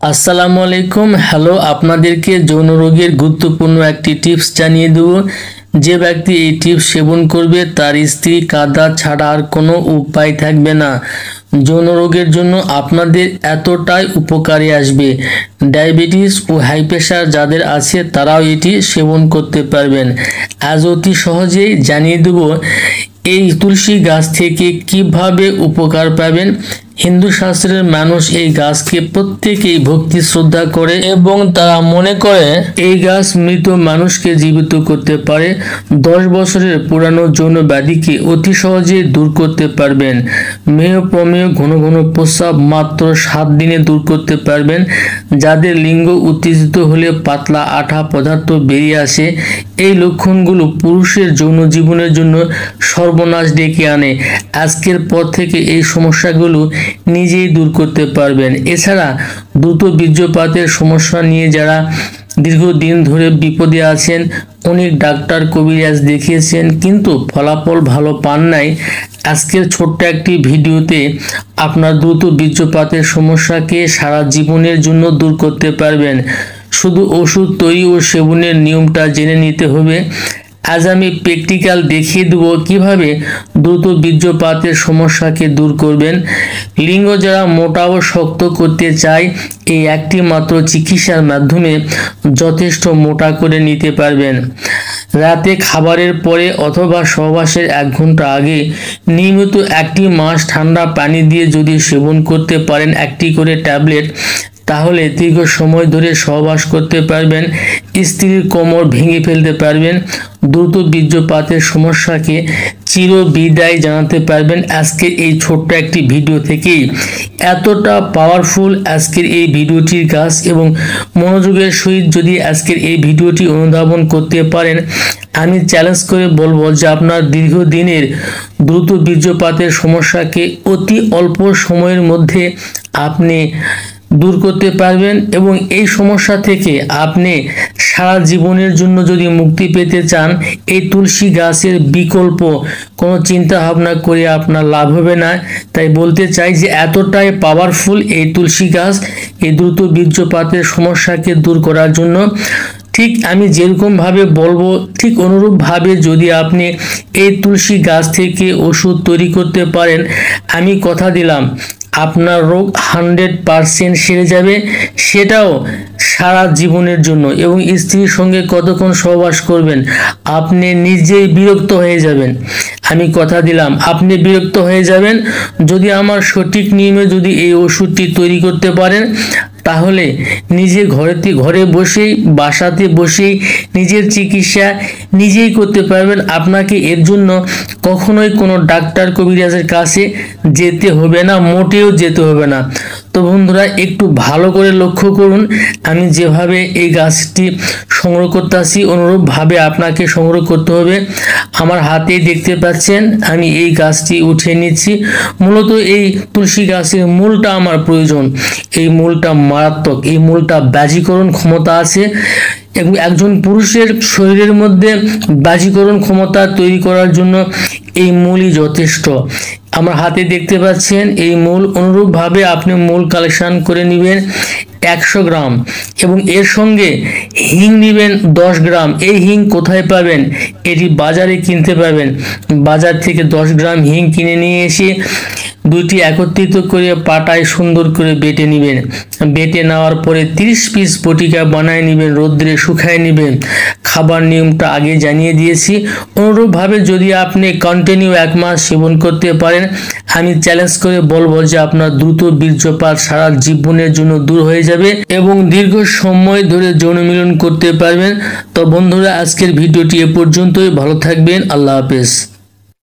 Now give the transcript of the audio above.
আসসালামু আলাইকুম। হ্যালো, আপনাদেরকে যৌন রোগের গুরুত্বপূর্ণ একটি টিপস জানিয়ে দেব। যে ব্যক্তি এই টিপস সেবন করবে তার স্ত্রী কাঁদা ছাড়া আর কোনো উপায় থাকবে না। যৌন রোগের জন্য আপনাদের এতটাই উপকারে আসবে। ডায়াবেটিস ও হাই প্রেশার যাদের আছে তারাও এটি সেবন করতে পারবেন। আজ অতি সহজেই জানিয়ে দেব এই তুলসী গাছ থেকে কিভাবে উপকার পাবেন। হিন্দু শাস্ত্রের মানুষ এই গাছকে প্রত্যেকেই ভক্তি শ্রদ্ধা করে এবং তারা মনে করে এই গাছ মৃত মানুষকে জীবিত করতে পারে। 10 বছরের পুরানো যৌন ব্যাধিকে অতি সহজেই দূর করতে পারবেন। মেয় প্রমেয় ঘন ঘন প্রস্রাব মাত্র 7 দিনে দূর করতে পারবেন। যাদের লিঙ্গ উত্তেজিত হলে পাতলা আঠা পদার্থ বেরিয়ে আসে, এই লক্ষণগুলো পুরুষের যৌন জীবনের জন্য সর্বনাশ ডেকে আনে। আজকের পর থেকে এই সমস্যাগুলো নিজেই দূর করতে পারবেন। এছাড়া দ্রুত বীর্যপাতের সমস্যা নিয়ে যারা দীর্ঘদিন ধরে বিপদে আছেন, অনেক ডাক্তার কবিরাজ দেখিয়েছেন কিন্তু ফলাফল ভালো পান নাই, আজকের ছোট্ট একটি ভিডিওতে আপনার দ্রুত বীর্যপাতের সমস্যাকে সারা জীবনের জন্য দূর করতে পারবেন। শুধু ওষুধ তৈরি ও সেবনের নিয়মটা জেনে নিতে হবে। আজ আমি প্র্যাকটিক্যাল দেখিয়ে দেব কিভাবে দ্রুত বীর্যপাতের সমস্যাকে দূর করবেন। লিঙ্গ যারা মোটা ও শক্ত করতে চায়, এই একটি মাত্র চিকিৎসার মাধ্যমে যথেষ্ট মোটা করে নিতে পারবেন। রাতে খাবারের পরে অথবা সহবাসের 1 ঘন্টা আগে নিয়মিত 1 মাস ঠান্ডা পানি দিয়ে যদি সেবন করতে পারেন 1টি করে ট্যাবলেট, তাহলে দীর্ঘ সময় ধরে সহবাস করতে পারবেন। স্ত্রীর কোমর ভেঙে ফেলতে পারবেন। দ্রুত বীর্যপাতের সমস্যাকে চির বিদায় জানাতে পারবেন আজকের এই ছোট্ট একটি ভিডিও থেকেই। এতটা পাওয়ারফুল আজকের এই ভিডিওটির কাজ, এবং মনোযোগের সহিত যদি আজকের এই ভিডিওটি অনুধাবন করতে পারেন, আমি চ্যালেঞ্জ করে বলবো যে আপনার দীর্ঘদিনের দ্রুত বীর্যপাতের সমস্যাকে অতি অল্প সময়ের মধ্যে আপনি দূর করতে পারবেন। এবং এই সমস্যা থেকে আপনি সারা জীবনের জন্য যদি মুক্তি পেতে চান, এই তুলসী গাছের বিকল্প কোনো চিন্তা ভাবনা করে আপনার লাভ হবে না। তাই বলতে চাই যে এতটাই পাওয়ারফুল এই তুলসী গাছ এই দ্রুত বীর্যপাতের সমস্যাকে দূর করার জন্য। ঠিক আমি যেরকম ভাবে বলবো ঠিক অনুরূপ ভাবে যদি আপনি এই তুলসী গাছ থেকে ওষুধ তৈরি করতে পারেন, আমি কথা দিলাম আপনার রোগ 100% সেরে যাবে, সেটাও সারা জীবনের জন্য। এবং স্ত্রীর সঙ্গে কতক্ষণ সহবাস করবেন আপনি নিজেই বিরক্ত হয়ে যাবেন। আমি কথা দিলাম আপনি বিরক্ত হয়ে যাবেন। যদি আমার সঠিক নিয়মে যদি এই ওষুধটি তৈরি করতে পারেন, তাহলে নিজে ঘরে বসেই বাসাতে বসেই নিজের চিকিৎসা নিজেই করতে পারবেন। আপনাকে এর জন্য কখনোই কোনো ডাক্তার কবিরাজের কাছে যেতে হবে না, মোটেও যেতে হবে না। তো বন্ধুরা, একটু ভালো করে লক্ষ্য করুন, আমি যেভাবে এই গাছটি সংগ্রহ করতে আসি অনুরূপভাবে আপনাকে সংগ্রহ করতে হবে। আমার হাতে দেখতে পাচ্ছেন আমি এই গাছটি উঠিয়ে নিচ্ছি। মূলত এই তুলসী গাছের মূলটা আমার প্রয়োজন। এই মূলটা মারাত্মক, এই মূলটা বাজিকরণ ক্ষমতা আছে এবং একজন পুরুষের শরীরের মধ্যে বাজিকরণ ক্ষমতা তৈরি করার জন্য এই মূলই যথেষ্ট। আমার হাতে দেখতে পাচ্ছেন এই মূল। অনুরূপভাবে আপনি মূল কালেকশন করে নেবেন 100 গ্রাম, এবং এর সঙ্গে হিং নেবেন 10 গ্রাম। এই হিং কোথায় পাবেন? এটি বাজারে কিনতে পাবেন। বাজার থেকে 10 গ্রাম হিং কিনে নিয়ে এসে দুইটি একত্রিত করে পাটায় সুন্দর করে বেটে নেবেন। বেটে নেওয়ার পরে 30 পিস বটিকা বানায় নেবেন, রোদ্রে শুকায় নেবেন। খাবার নিয়মটা আগে জানিয়ে দিয়েছি। অনুরূপভাবে যদি আপনি কন্টিনিউ 1 মাস সেবন করতে পারেন, আমি চ্যালেঞ্জ করে বলবো যে আপনার দ্রুত বীর্যপাত সারা জীবনের জন্য দূর হয়ে যাবে এবং দীর্ঘ সময় ধরে যৌন মিলন করতে পারবেন। তো বন্ধুরা, আজকের ভিডিওটি এ পর্যন্তই। ভালো থাকবেন। আল্লাহ হাফেজ।